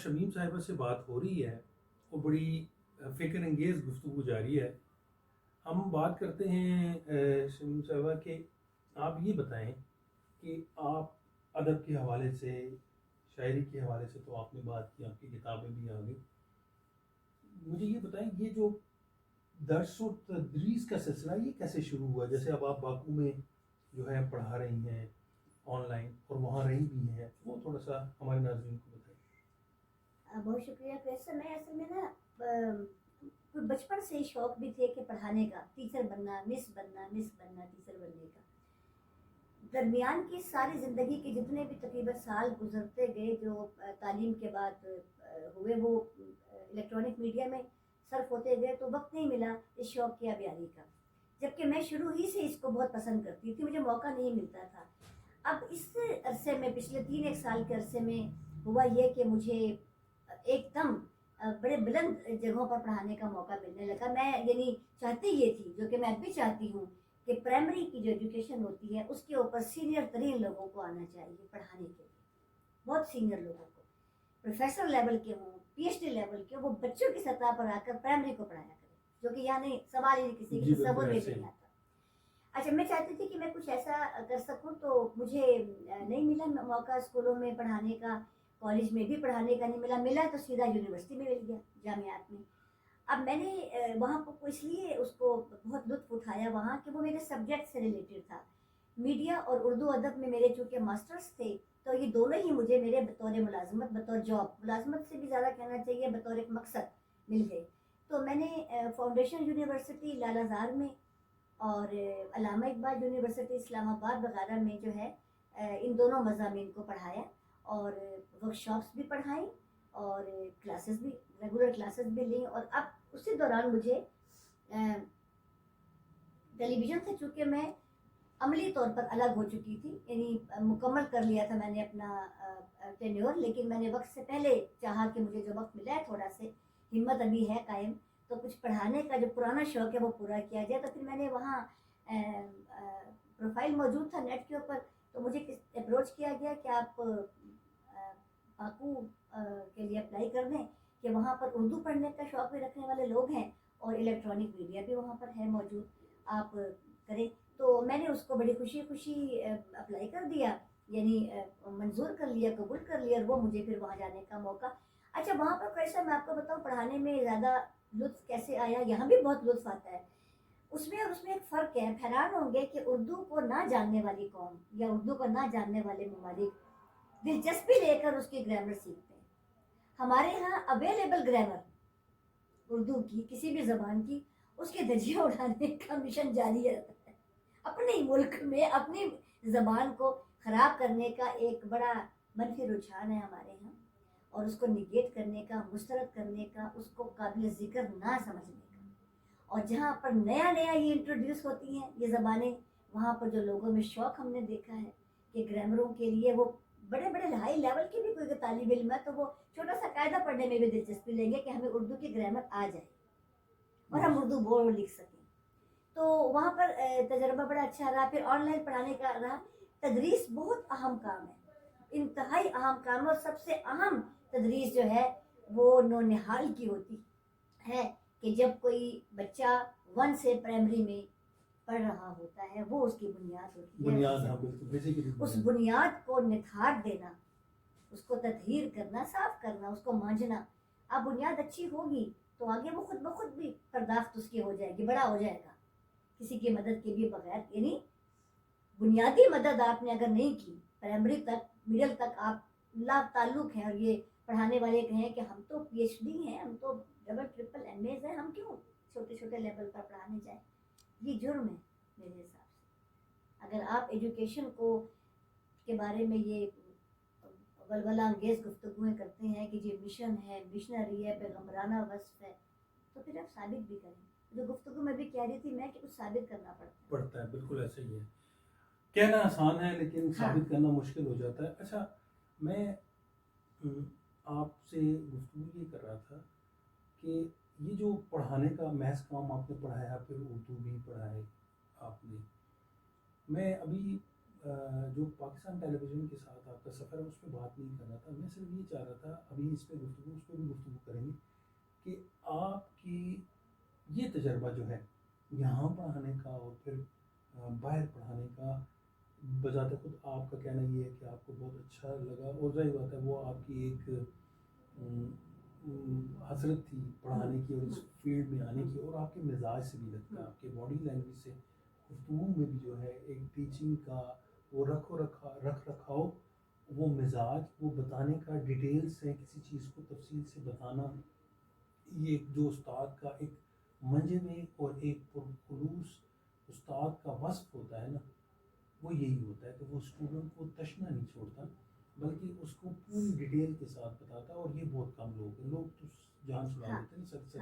شمیم صاحبہ سے بات ہو رہی ہے، وہ بڑی فکر انگیز گفتگو جاری ہے۔ ہم بات کرتے ہیں شمیم صاحبہ کہ آپ یہ بتائیں کہ آپ ادب کے حوالے سے، شاعری کے حوالے سے تو آپ نے بات کی، آپ کی کتابیں بھی آ گئی، مجھے یہ بتائیں یہ جو درس و تدریس کا سلسلہ یہ کیسے شروع ہوا؟ جیسے اب آپ باکو میں جو ہے پڑھا رہی ہیں آن لائن، اور وہاں رہی بھی ہیں، وہ تھوڑا سا ہمارے ناظرین کو بتائیں۔ بہت شکریہ فیصل. میں اصل میں نا کوئی بچپن سے ہی شوق بھی تھے کہ پڑھانے کا، ٹیچر بننا، مس بننا، ٹیچر بننے کا. درمیان کی ساری زندگی کے جتنے بھی تقریباً سال گزرتے گئے جو تعلیم کے بعد ہوئے، وہ الیکٹرانک میڈیا میں صرف ہوتے گئے، تو وقت نہیں ملا اس شوق کی آبیاری کا. جبکہ میں شروع ہی سے اس کو بہت پسند کرتی تھی، مجھے موقع نہیں ملتا تھا. اب اس عرصے میں، پچھلے 3 سال کے عرصے میں ہوا یہ کہ مجھے ایک دم بڑے بلند جگہوں پر پڑھانے کا موقع ملنے لگا. میں یعنی چاہتی یہ تھی، جو کہ میں اب بھی چاہتی ہوں، کہ پرائمری کی جو ایجوکیشن ہوتی ہے اس کے اوپر سینئر ترین لوگوں کو آنا چاہیے پڑھانے کے لیے. بہت سینئر لوگوں کو، پروفیسر لیول کے ہوں، پی ایچ ڈی لیول کے، وہ بچوں کی سطح پر آ کر پرائمری کو پڑھایا کرے، جو کہ یہاں نہیں، سوال ہی کسی کے تصور میں بھی نہیں آتا. اچھا، میں چاہتی تھی کہ میں کچھ ایسا کر سکوں، تو مجھے نہیں ملا موقع اسکولوں میں پڑھانے کا، کالج میں بھی پڑھانے کا نہیں ملا تو سیدھا یونیورسٹی میں مل گیا، جامعات میں. اب میں نے وہاں کو اس لیے اس کو بہت لطف اٹھایا وہاں کہ وہ میرے سبجیکٹ سے ریلیٹڈ تھا. میڈیا اور اردو ادب میں میرے چونکہ ماسٹرز تھے، تو یہ دونوں ہی مجھے میرے بطور ملازمت، بطور جاب، ملازمت سے بھی زیادہ کہنا چاہیے، بطور ایک مقصد مل گئے. تو میں نے فاؤنڈیشن یونیورسٹی لال آزار میں اور علامہ اقبال یونیورسٹی اسلام آباد وغیرہ میں جو ہے ان دونوں مضامین کو پڑھایا، اور ورکشاپس بھی پڑھائیں، اور کلاسز بھی، ریگولر کلاسز بھی لیں. اور اب اسی دوران مجھے ٹیلی ویژن سے، چونکہ میں عملی طور پر الگ ہو چکی تھی، یعنی مکمل کر لیا تھا میں نے اپنا ٹینیور، لیکن میں نے وقت سے پہلے چاہا کہ مجھے جو وقت ملا ہے، تھوڑا سے ہمت ابھی ہے قائم، تو کچھ پڑھانے کا جو پرانا شوق ہے وہ پورا کیا جائے. تو پھر میں نے وہاں پروفائل موجود تھا نیٹ کے اوپر، تو مجھے اپروچ کیا گیا کہ آپ باکو کے لیے اپلائی کر دیں، کہ وہاں پر اردو پڑھنے کا شوق بھی رکھنے والے لوگ ہیں، اور الیکٹرانک میڈیا بھی وہاں پر ہے موجود، آپ کریں. تو میں نے اس کو بڑی خوشی اپلائی کر دیا، یعنی منظور کر لیا، قبول کر لیا، اور وہ مجھے پھر وہاں جانے کا موقع. اچھا، وہاں پر کیسا، میں آپ کو بتاؤں پڑھانے میں زیادہ لطف کیسے آیا. یہاں بھی بہت لطف آتا ہے اس میں، اور اس میں ایک فرق ہے. حیران ہوں گے کہ اردو کو نہ جاننے والی قوم یا اردو کو نہ جاننے والے ممالک دلچسپی لے کر اس کی گرامر سیکھتے ہیں. ہمارے ہاں اویلیبل گرامر اردو کی، کسی بھی زبان کی، اس کے درجے اڑانے کا مشن جاری رہتا ہے. اپنے ملک میں اپنی زبان کو خراب کرنے کا ایک بڑا منفی رجحان ہے ہمارے ہاں، اور اس کو نگیٹ کرنے کا، مسترد کرنے کا، اس کو قابل ذکر نہ سمجھنے کا. اور جہاں پر نیا یہ انٹروڈیوس ہوتی ہیں یہ زبانیں، وہاں پر جو لوگوں میں شوق ہم نے دیکھا ہے کہ گرامروں کے لیے، وہ بڑے ہائی لیول کے بھی کوئی طالب علم ہے تو وہ چھوٹا سا قاعدہ پڑھنے میں بھی دلچسپی لیں گے کہ ہمیں اردو کی گرامر آ جائے اور ہم اردو بول لکھ سکیں. تو وہاں پر تجربہ بڑا اچھا رہا. پھر آن لائن پڑھانے کا رہا. تدریس بہت اہم کام ہے، انتہائی اہم کام ہے، اور سب سے اہم تدریس جو ہے وہ نونہال کی ہوتی ہے، کہ جب کوئی بچہ 1 سے پرائمری میں پڑھ رہا ہوتا ہے، وہ اس کی بنیاد ہوتی ہے. اس بنیاد کو نتھار دینا، اس کو تطہیر کرنا، صاف کرنا، اس کو مانجنا. اب بنیاد اچھی ہوگی تو آگے وہ خود بخود بھی پرداخت اس کی ہو جائے گی، بڑا ہو جائے گا کسی کی مدد کے بھی بغیر. یعنی بنیادی مدد آپ نے اگر نہیں کی، پرائمری تک، مڈل تک آپ لا تعلق ہیں، اور یہ پڑھانے والے کہیں کہ ہم تو پی ایچ ڈی ہیں، ہم تو ڈبل ٹرپل ایم ایز ہیں، ہم کیوں چھوٹے لیول پر پڑھانے جائیں. یہ جرم ہے میرے حساب سے. اگر آپ ایجوکیشن کو کے بارے میں یہ ولولہ انگیز گفتگویں کرتے ہیں کہ یہ مشن ہے، مشنری ہے، پیغمبرانہ وصف ہے، تو پھر آپ ثابت بھی کریں. جو گفتگو میں بھی کہہ رہی تھی میں کہ کچھ ثابت کرنا پڑتا ہے. بالکل ایسا ہی ہے، کہنا آسان ہے لیکن ثابت کرنا مشکل ہو جاتا ہے. اچھا، میں آپ سے گفتگو یہ کر رہا تھا کہ یہ جو پڑھانے کا محض کام آپ نے پڑھایا، پھر اردو بھی پڑھائے آپ نے. میں ابھی جو پاکستان ٹیلی ویژن کے ساتھ آپ کا سفر ہے اس پہ بات نہیں کر رہا تھا، میں صرف یہ چاہ رہا تھا، ابھی اس پہ گفتگو اس پہ بھی گفتگو کریں گے کہ آپ کی یہ تجربہ جو ہے یہاں پڑھانے کا اور پھر باہر پڑھانے کا، بذات خود آپ کا کہنا یہ ہے کہ آپ کو بہت اچھا لگا، اور ظاہر بات ہے وہ آپ کی ایک حسرت تھی پڑھانے کی اور اس فیلڈ میں آنے کی، اور آپ کے مزاج سے بھی لگتا ہے، آپ کے باڈی لینگویج سے، گفتگو میں بھی جو ہے ایک ٹیچنگ کا وہ رکھ رکھاؤ، وہ مزاج، وہ بتانے کا ڈیٹیل سے کسی چیز کو تفصیل سے بتانا، یہ جو استاد کا ایک منجے میں اور ایک پرخلوص استاد کا وصف ہوتا ہے نا، وہ یہی ہوتا ہے کہ وہ اسٹوڈنٹ کو تشنا نہیں چھوڑتا بلکہ اس کو پوری ڈیٹیل کے ساتھ بتاتا ہے، اور یہ بہت کم لوگ ہیں، لوگ تو جان چھڑا دیتے ہیں سر.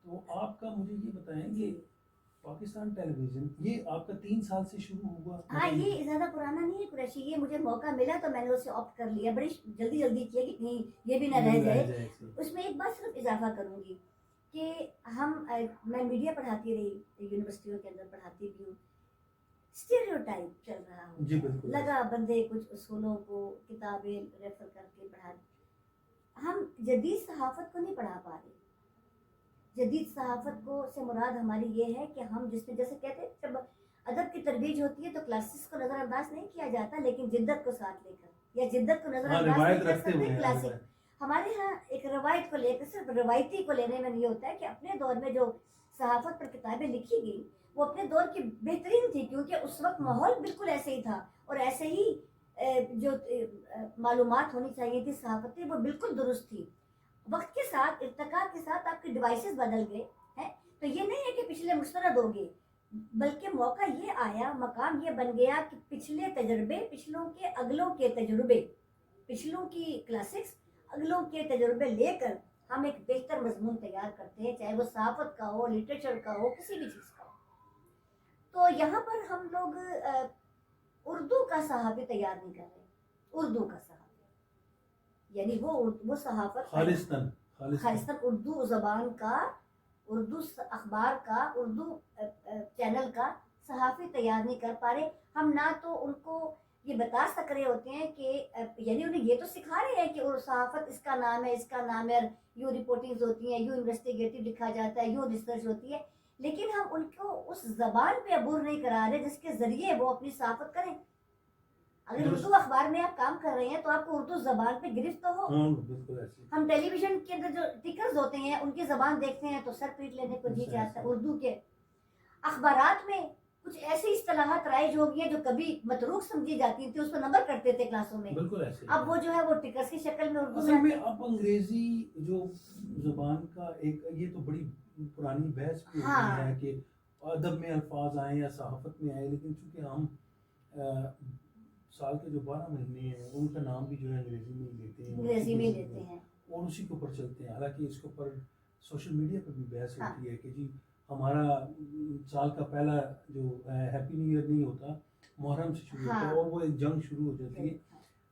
تو آپ کا مجھے یہ بتائیں کہ پاکستان ٹیلی ویژن یہ آپ کا 3 سال سے شروع ہوا؟ ہاں یہ زیادہ پرانا نہیں ہے قریشی، یہ مجھے موقع ملا تو میں نے اسے آپٹ کر لیا، بڑی جلدی کیا کہ کہیں یہ بھی نہ رہ جائے. اس میں ایک بات صرف اضافہ کروں گی کہ میں میڈیا پڑھاتی رہی، یونیورسٹیوں کے اندر پڑھاتی بھی ہوں، اسٹیریوٹائپ چل رہا ہوں، لگا بندے کچھ اصولوں کو کتابیں ریفر کر کے پڑھا، ہم جدید صحافت کو نہیں پڑھا پا رہے. جدید صحافت کو سے مراد ہماری یہ ہے کہ ہم جس میں جیسے کہتے ہیں جب ادب کی ترویج ہوتی ہے تو کلاسز کو نظر انداز نہیں کیا جاتا، لیکن جدت کو ساتھ لے کر، یا جدت کو نظر انداز نہیں کر سکتے کلاسک. ہمارے ہاں ایک روایت کو لے کر، صرف روایتی کو لینے میں یہ ہوتا ہے کہ اپنے دور میں جو صحافت پر کتابیں لکھی گئی وہ اپنے دور کی بہترین تھی، کیونکہ اس وقت ماحول بالکل ایسے ہی تھا، اور ایسے ہی جو معلومات ہونی چاہیے تھی صحافتی وہ بالکل درست تھی. وقت کے ساتھ ارتقاء کے ساتھ آپ کے ڈیوائسز بدل گئے ہیں، تو یہ نہیں ہے کہ پچھلے مسترد ہو گئے، بلکہ موقع یہ آیا، مقام یہ بن گیا کہ پچھلے تجربے، پچھلوں کے اگلوں کے تجربے، پچھلوں کی کلاسکس اگلوں کے تجربے لے کر ہم ایک بہتر مضمون تیار کرتے ہیں، چاہے وہ صحافت کا ہو، لٹریچر کا ہو، کسی بھی چیز کا ہو. تو یہاں پر ہم لوگ اردو کا صحافی تیار نہیں کر رہے، اردو کا صحافی، یعنی وہ صحافت خالصتاً اردو زبان کا، اردو اخبار کا، اردو چینل کا صحافی تیار نہیں کر پا رہے. ہم نہ تو ان کو یہ بتا سک رہے ہوتے ہیں کہ یعنی انہیں یہ تو سکھا رہے ہیں کہ صحافت اس کا نام ہے، اس کا نام ہے، یوں رپورٹنگز ہوتی ہیں، یوں انویسٹیگیٹو لکھا جاتا ہے، یوں ریسرچ ہوتی ہے، لیکن ہم ان کو اس زبان پہ عبور نہیں کرا رہے جس کے ذریعے وہ اپنی صحافت کریں. اگر اردو اخبار میں آپ کام کر رہے ہیں تو آپ کو اردو زبان پہ گرفت تو ہو. ہم ٹیلی ویژن کے اندر جو ٹکرز ہوتے ہیں ان کی زبان دیکھتے ہیں تو سر پیٹ لینے کو جی چاہتا ہے. اردو کے اخبارات میں کچھ ایسی اصطلاحات رائج ہو گئی ہیں جو کبھی متروک سمجھی جاتی تھی، اس پر نمبر کرتے تھے کلاسوں میں، اب وہ جو ہے وہ ٹکرز کی شکل میں اردو اصل میں اب انگریزی جو زبان کا ایک یہ تو بڑی پرانی بحث بھی ہو گئی ہے کہ ادب میں الفاظ آئیں یا صحافت میں آئیں، لیکن چونکہ ہم سال کے جو 12 مہینے ہیں ان کا نام بھی جو ہے انگریزی میں لیتے ہیں اور اسی کے اوپر چلتے ہیں. حالانکہ اس کے اوپر سوشل میڈیا پر بھی بحث ہوتی ہے کہ جی ہمارا سال کا پہلا جو ہیپی نیو ایئر نہیں ہوتا، محرم سے شروع ہوتا ہے، اور وہ ایک جنگ شروع ہو جاتی ہے.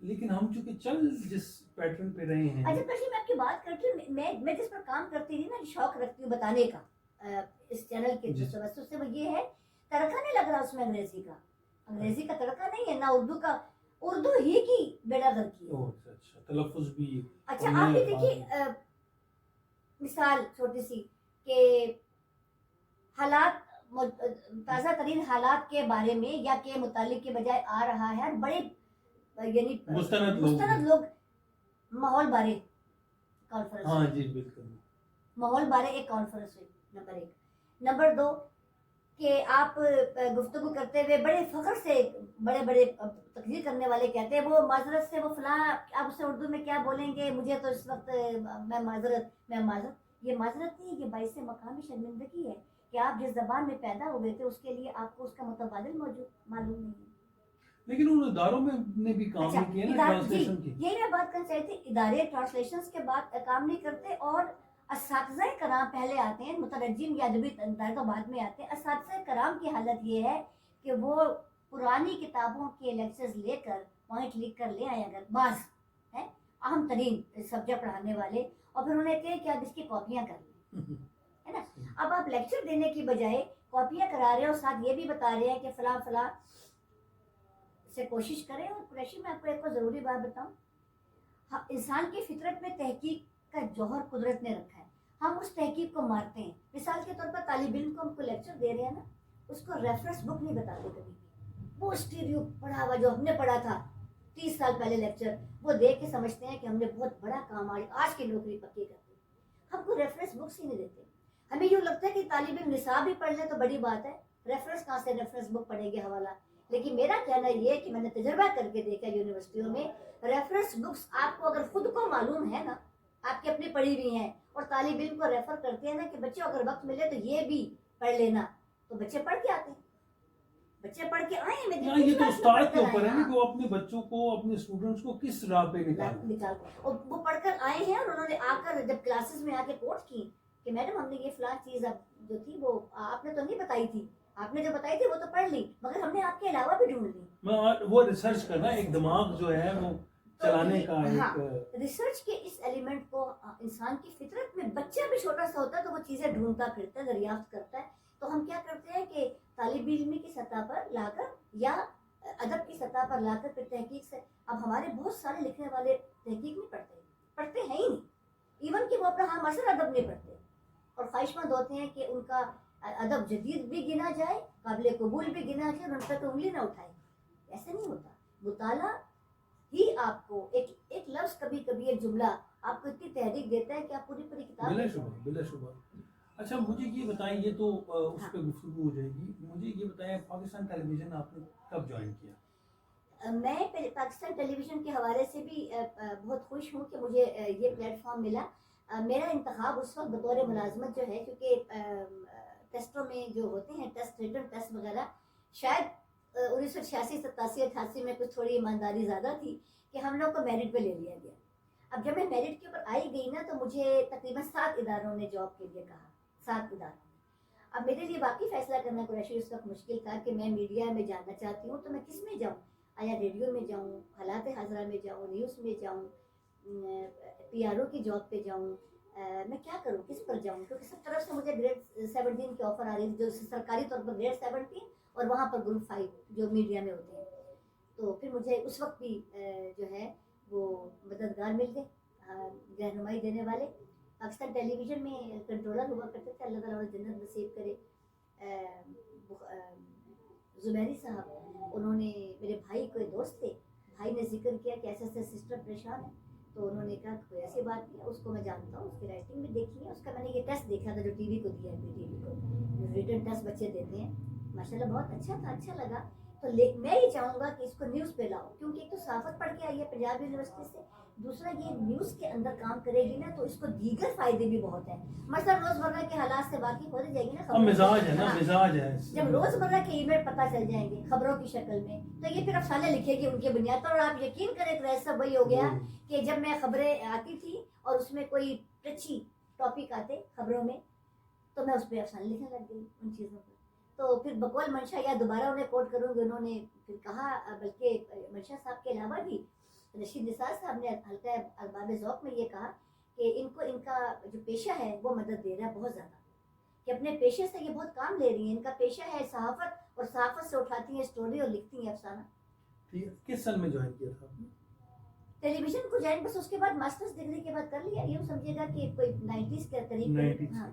لیکن ہم چونکہ چل جس پیٹرن پہ رہے ہیں. اچھا کشی میں آپ کی بات کرتی ہوں، میں جس پر کام کرتی تھی نا، شوق رکھتی ہوں بتانے کا اس چینل کے توسط سے، وہ یہ ہے تڑکا نہیں لگ رہا اس میں انگریزی کا تڑکا نہیں ہے، نہ اردو کا، اردو ہی کی بیڑا غرق کی ہے. اچھا تلفظ بھی. اچھا آپ یہ دیکھیے مثال چھوٹی سی کہ حالات، تازہ ترین حالات کے بارے میں یا کے متعلق کے بجائے آ رہا ہے بڑے یعنی مستند لوگ ماحول بارے کانفرنس. ہاں جی بالکل، ماحول بارے ایک کانفرنس ہوئی. نمبر 1. نمبر 2 کہ آپ گفتگو کرتے ہوئے بڑے فخر سے بڑے تقریر کرنے والے کہتے ہیں وہ معذرت سے وہ فلاں، آپ اسے اردو میں کیا بولیں گے، مجھے تو اس وقت میں معذرت. یہ معذرت نہیں، یہ باعث مقامی شرمندگی ہے کہ آپ جس زبان میں پیدا ہوئے تھے اس کے لیے آپ کو اس کا متبادل معلوم نہیں ہے. لیکن ان اداروں میں نے بھی کام نہیں کیا نا ٹرانسلیشن کی. یہی میں بات کرنا چاہتی تھی، ادارے ٹرانسلیشنز کے بعد کام نہیں کرتے، اور اساتذہ کرام پہلے آتے ہیں، مترجم یا ادبی ادارے تو بعد میں آتے ہیں. اساتذہ کرام کی حالت یہ ہے کہ وہ پرانی کتابوں کے لیکچرز لے کر وہیں لکھ کر لے آئے، اگر بعض ہیں اہم ترین سبجیکٹ پڑھانے والے، اور پھر انہیں کہیں کہ آپ اس کی کاپیاں کر لیں، ہے نا. اب آپ لیکچر دینے کی بجائے کاپیاں کرا رہے ہیں اور ساتھ یہ بھی بتا رہے ہیں کہ فلاں فلاں سے کوشش کریں. اور قریشی میں آپ کو ایک اور ضروری بات بتاؤں, انسان کی فطرت میں تحقیق کا جوہر قدرت نے رکھا ہے. ہم اس تحقیق کو مارتے ہیں. مثال کے طور پر طالب علم کو ہم کو لیکچر دے رہے ہیں نا, اس کو ریفرنس بک نہیں بتاتے کبھی بھی. وہ اسٹیریو پڑھا ہوا جو ہم نے پڑھا تھا 30 سال پہلے لیکچر, وہ دیکھ کے سمجھتے ہیں کہ ہم نے بہت بڑا کام آج کی نوکری پکی کر دی. ہم کو ریفرنس بکس ہی نہیں دیتے. ہمیں یوں لگتا ہے کہ طالب علم نصاب بھی پڑھ لے تو بڑی بات ہے, ریفرنس کہاں سے ریفرنس بک پڑھے گی حوالہ. لیکن میرا کہنا یہ ہے کہ میں نے تجربہ کر کے دیکھا یونیورسٹیوں میں, ریفرنس بکس آپ کو اگر خود کو معلوم ہے نا, آپ کی اپنی پڑھی ہوئی ہیں, اور طالب علم کو ریفر کرتے ہیں نا کہ بچے اگر وقت ملے تو یہ بھی پڑھ لینا, تو بچے پڑھ کے آتے ہیں, بچے پڑھ کے آئے ہیں. یہ تو استاد کے اوپر ہے نا کہ وہ اپنے بچوں کو, اپنے اسٹوڈنٹس کو کس راہ پہ نکال, اور وہ پڑھ کر آئے ہیں, اور انہوں نے آ کر جب کلاسز میں آ کے کوٹ کی کہ میڈم ہم نے یہ فلاں چیز اب جو تھی وہ آپ نے تو نہیں بتائی تھی, آپ نے جو بتائی تھی وہ تو پڑھ لی, مگر ہم نے آپ کے علاوہ بھی ڈھونڈ لی. وہ ریسرچ کرنا, ایک دماغ جو ہے وہ چلانے کا ایک ریسرچ کے اس ایلیمنٹ کو انسان کی فطرت میں, بچہ بھی چھوٹا سا ہوتا ہے تو وہ چیزیں ڈھونڈتا پھرتا ہے, دریافت کرتا ہے. تو ہم کیا کرتے ہیں کہ طالب علمی کی سطح پر لا کر یا ادب کی سطح پر لا کر پھر تحقیق سے, اب ہمارے بہت سارے لکھنے والے تحقیق نہیں پڑھتے ہیں ہی نہیں, ایون کہ وہ اپنا ہم اثر ادب نہیں پڑھتے, اور خواہش مند ہوتے ہیں کہ ان کا ادب جدید بھی گنا جائے, قابل قبول بھی گنا جائے, اور ان پر تو انگلی نہ اٹھائے. ایسا نہیں ہوتا. مطالعہ ہی آپ کو ایک لفظ, کبھی کبھی ایک جملہ آپ کو اتنی تحریک دیتا ہے کہ آپ پوری کتاب. بلا شبہ. اچھا مجھے یہ بتائیں, یہ تو اس پہ گفتگو ہو جائے گی, مجھے یہ بتائیں پاکستان ٹیلی ویژن آپ نے کب جوائن کیا؟ میں پاکستان ٹیلی ویژن کے حوالے سے بھی بہت خوش ہوں کہ مجھے یہ پلیٹ فارم ملا. میرا انتخاب اس وقت بطور ملازمت جو ہے, کیونکہ ٹیسٹوں میں جو ہوتے ہیں ٹیسٹ, ریٹن ٹیسٹ وغیرہ, شاید 1986, 87, 88 میں کچھ تھوڑی ایمانداری زیادہ تھی کہ ہم لوگ کو میرٹ پہ لے لیا گیا. اب جب میں میرٹ کے اوپر آئی گئی نا, تو مجھے تقریباً 7 اداروں نے جاب کے لیے کہا, 7 اداروں. اب میرے لیے واقعی فیصلہ کرنا قریشی اس وقت مشکل تھا کہ میں میڈیا میں جانا چاہتی ہوں تو میں کس میں جاؤں. آیا ریڈیو میں جاؤں, حالات حاضرہ میں جاؤں, نیوز میں جاؤں, پی آر او کی جاب پہ جاؤں, میں کیا کروں, کس پر جاؤں, کیونکہ سب طرف سے مجھے گریڈ 17 کے آفر آ رہی تھی, جو سرکاری طور پر گریڈ 17 اور وہاں پر گروپ 5 جو میڈیا میں ہوتے ہیں. تو پھر مجھے اس وقت بھی جو ہے وہ مددگار مل گئے, رہنمائی دینے والے. پاکستان ٹیلی ویژن میں کنٹرولر ہوا کرتے تھے, اللہ تعالیٰ جنت نصیب کرے, زبیری صاحب. انہوں نے, میرے بھائی کوئی دوست تھے, بھائی نے ذکر کیا کہ ایسے سسٹر پریشان ہے, تو انہوں نے کہا کوئی ایسی بات نہیں ہے, اس کو میں جانتا ہوں, اس کی رائٹنگ بھی دیکھی ہے, اس کا میں نے یہ ٹیسٹ دیکھا تھا جو ٹی وی کو دیا ہے, ٹی وی کو ریٹن ٹیسٹ بچے دیتے ہیں, ماشاءاللہ بہت اچھا تھا, اچھا لگا. تو میں یہ چاہوں گا کہ اس کو نیوز پہ لاؤ, کیونکہ ایک تو صحافت پڑھ کے آئی ہے پنجاب یونیورسٹی سے, دوسرا یہ نیوز کے اندر کام کرے گی نا تو اس کو دیگر فائدے بھی بہت ہیں. مثلا روزمرہ کے حالات سے واقف ہو جائے گی نا, مزاج ہے نا, مزاج ہے. جب روزمرہ کے ای میل پتہ چل جائیں گے خبروں کی شکل میں, تو یہ پھر افسانے لکھے گی ان کی بنیاد پر. اور آپ یقین کریں کہ ایسا وہی ہو گیا کہ جب میں خبریں آتی تھی اور اس میں کوئی ٹچی ٹاپک آتے خبروں میں, تو میں اس پہ افسانے لکھنے لگ گئی ان چیزوں پر. تو پھر بقول منشا, یا دوبارہ انہیں کوٹ کروں گی, انہوں نے پھر کہا, بلکہ منشا صاحب کے علاوہ بھی رشید نثار صاحب نے حلقہ ارباب ذوق میں یہ کہا کہ ان کو ان کا جو پیشہ ہے وہ مدد دے رہا ہے بہت زیادہ, کہ اپنے پیشے سے یہ بہت کام لے رہی ہیں. ان کا پیشہ ہے صحافت, اور صحافت سے اٹھاتی ہیں اسٹوری اور لکھتی ہیں افسانہ. کس سال میں جوائن کیا تھا آپ نے ٹیلی ویژن کو جوائن؟ بس اس کے بعد ماسٹرز ڈگری کے بعد کر لیا, یہ سمجھیے گا کہ کوئی 90s کے قریب. ہاں,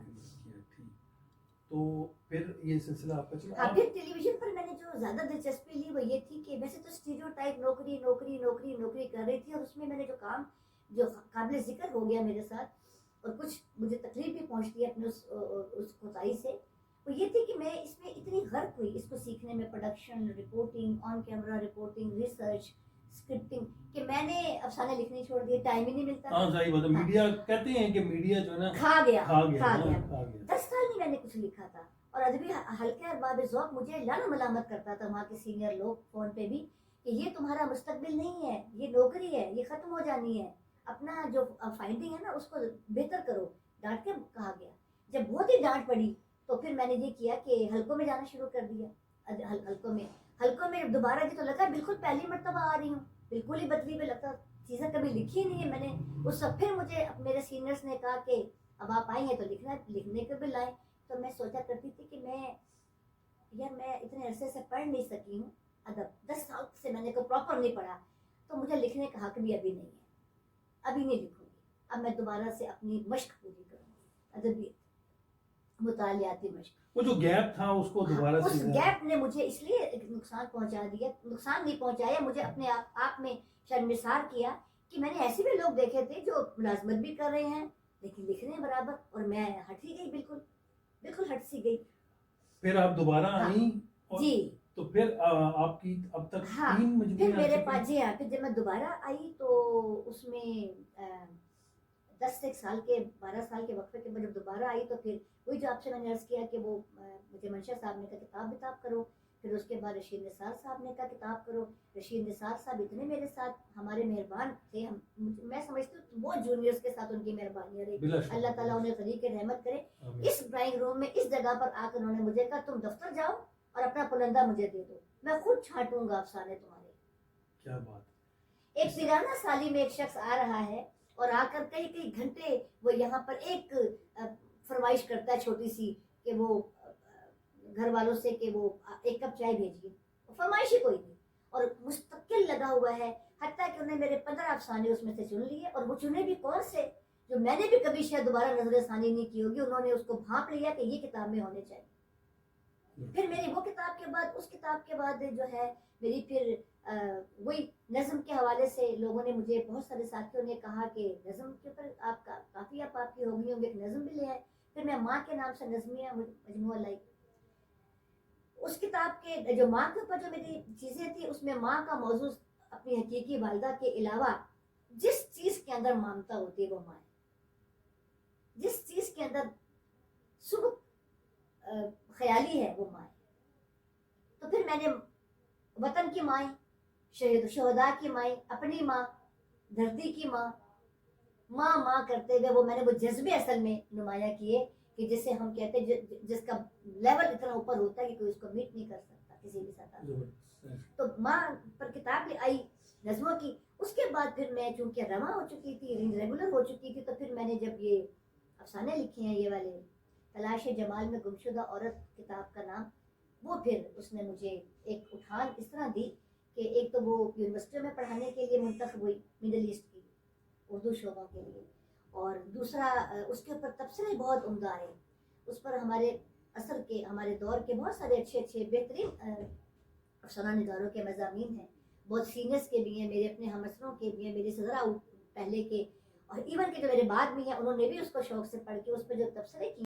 تو پھر یہ سلسلہ آپ کا چلا. ہاں, پھر ٹیلی ویژن پر میں نے جو زیادہ دلچسپی لی وہ یہ تھی کہ ویسے تو اسٹیریوٹائپ نوکری نوکری نوکری نوکری کر رہی تھی, اور اس میں نے جو کام جو قابل ذکر ہو گیا میرے ساتھ, اور کچھ مجھے تکلیف بھی پہنچتی ہے اپنے اس کوتاہی سے, وہ یہ تھی کہ میں اس میں اتنی غرق ہوئی اس کو سیکھنے میں, پروڈکشن, رپورٹنگ, آن کیمرہ رپورٹنگ, ریسرچ, اسکرپٹنگ, کہ میں نے افسانے لکھنے چھوڑ دیے, ٹائم ہی نہیں ملتا. ہاں صحیح بات ہے, میڈیا کہتے ہیں کہ میڈیا جو ہے نا کھا گیا. 10 سال نہیں میں نے کچھ لکھا تھا, اور ادبی حلقہ ارباب ذوق مجھے لعن ملامت کرتا تھا وہاں کے سینئر لوگ فون پہ بھی کہ یہ تمہارا مستقبل نہیں ہے, یہ نوکری ہے, یہ ختم ہو جانی ہے, اپنا جو فائنڈنگ ہے نا اس کو بہتر کرو. ڈانٹ کے کہا گیا. جب بہت ہی ڈانٹ پڑی تو پھر میں نے یہ کیا کہ حلقوں میں جانا شروع کر دیا. حلقوں میں دوبارہ کی تو لگا بالکل پہلی مرتبہ آ رہی ہوں, بالکل ہی بدلی میں لگتا, چیزیں کبھی لکھی نہیں ہے میں نے. اس وقت پھر مجھے میرے سینئرس نے کہا کہ اب آپ آئی ہیں تو لکھنے کے بھی لائیں. تو میں سوچا کرتی تھی کہ میں اتنے عرصے سے پڑھ نہیں سکی ہوں, ادب 10 سال سے میں نے کو پراپر نہیں پڑھا، تو مجھے لکھنے کا حق بھی ابھی نہیں ہے، ابھی نہیں لکھوں گی. اب میں دوبارہ سے اپنی مشق پوری کروں گی، ادبی مطالعاتی مشق. وہ جو گیپ تھا اس کو دوبارہ اس سے گیپ نے مجھے اس لیے ایک نقصان پہنچا دیا، نقصان نہیں پہنچایا، مجھے اپنے آپ میں شرمسار کیا کہ میں نے ایسے بھی لوگ دیکھے تھے جو ملازمت بھی کر رہے ہیں لیکن لکھ رہے ہیں برابر، اور میں ہٹ ہی گئی، بالکل بالکل ہٹ سی گئی. پھر آپ دوبارہ آئیں اور جی تو پھر آپ کی اب تک ہاں 3 پھر مجموعے آ میرے چکے پاس ہیں. جی ہاں، پھر جب میں دوبارہ آئی تو اس میں 10 سے 1 سال کے 12 سال کے وقفے کے بعد جب دوبارہ آئی تو پھر وہی جو آپ سے میں نے عرض کیا کہ وہ مجھے منشا صاحب نے کہا کتاب بتاب کرو، پھر اس کے بعد رشید نثار صاحب نے کہا کتاب کرو. رشید نثار صاحب اتنے میرے ساتھ ہمارے مہربان تھے، میں سمجھتی ہوں بہت جونیئرس کے ساتھ ان کی مہربانی رہی، بلا شک اللہ تعالیٰ انہیں غریق رحمت کرے. آمین. اس ڈرائنگ روم میں اس جگہ پر آ کر انہوں نے مجھے کہا تم دفتر جاؤ اور اپنا پلندہ مجھے دے دو، میں خود چھانٹوں گا افسانے تمہارے. کیا بات. ایک پیرانہ سالی میں ایک شخص آ رہا ہے اور آ کر کئی کئی گھنٹے وہ یہاں پر ایک فرمائش کرتا ہے چھوٹی سی کہ وہ گھر والوں سے کہ وہ 1 کپ چائے بھیجیے، فرمائش ہی کوئی نہیں، اور مستقل لگا ہوا ہے. حتیٰ کہ انہیں میرے 15 افسانے اس میں سے چن لیے، اور وہ چنے بھی کون سے جو میں نے بھی کبھی شاید دوبارہ نظر ثانی نہیں کی ہوگی، انہوں نے اس کو بھانپ لیا کہ یہ کتاب میں ہونے چاہیے. پھر میری وہ کتاب کے بعد اس کتاب کے بعد جو ہے میری پھر وہی نظم کے حوالے سے لوگوں نے مجھے، بہت سارے ساتھیوں نے کہا کہ نظم کے اوپر آپ کا کافی آپ کی ہو گئی ہوں گی، ایک نظم بھی لے آئے. پھر میں ماں کے نام سے نظمیہ مجموعہ لائی. اس کتاب کے جو ماں کے اوپر جو میری چیزیں تھیں اس میں ماں کا موضوع اپنی حقیقی والدہ کے علاوہ جس چیز کے اندر مامتا ہوتی ہے وہ ماں ہے، جس چیز کے اندر صبح خیالی ہے وہ ماں ہے. تو پھر میں نے وطن کی مائیں، شہداء کی مائیں، اپنی ماں، دھرتی کی ماں، ماں ماں کرتے ہوئے وہ میں نے وہ جذبے اصل میں نمایاں کیے کہ جسے ہم کہتے ہیں جس کا لیول اتنا اوپر ہوتا ہے کہ کوئی اس کو میٹ نہیں کر سکتا کسی بھی سطح پر. تو ماں پر کتاب لے آئی نظموں کی. اس کے بعد پھر میں چونکہ رواں ہو چکی تھی، ریگولر ہو چکی تھی، تو پھر میں نے جب یہ افسانے لکھے ہیں یہ والے تلاش جمال میں گمشدہ عورت کتاب کا نام، وہ پھر اس نے مجھے ایک اٹھان اس طرح دی کہ ایک تو وہ یونیورسٹیوں میں پڑھانے کے لیے منتخب ہوئی مڈل ایسٹ کی اردو شعبوں کے لیے، اور دوسرا اس کے اوپر تبصرے بہت عمدہ آئے. اس پر ہمارے عصر کے ہمارے دور کے بہت سارے اچھے اچھے بہترین افسانہ نگاروں کے مضامین ہیں، بہت سینئرس کے بھی ہیں، میرے اپنے ہم عصروں کے بھی ہیں، میرے سے ذرا پہلے کے، اور ایون کے جو میرے بعد میں ہیں انہوں نے بھی اس کو شوق سے پڑھ کے اس پہ جو تبصرے کیے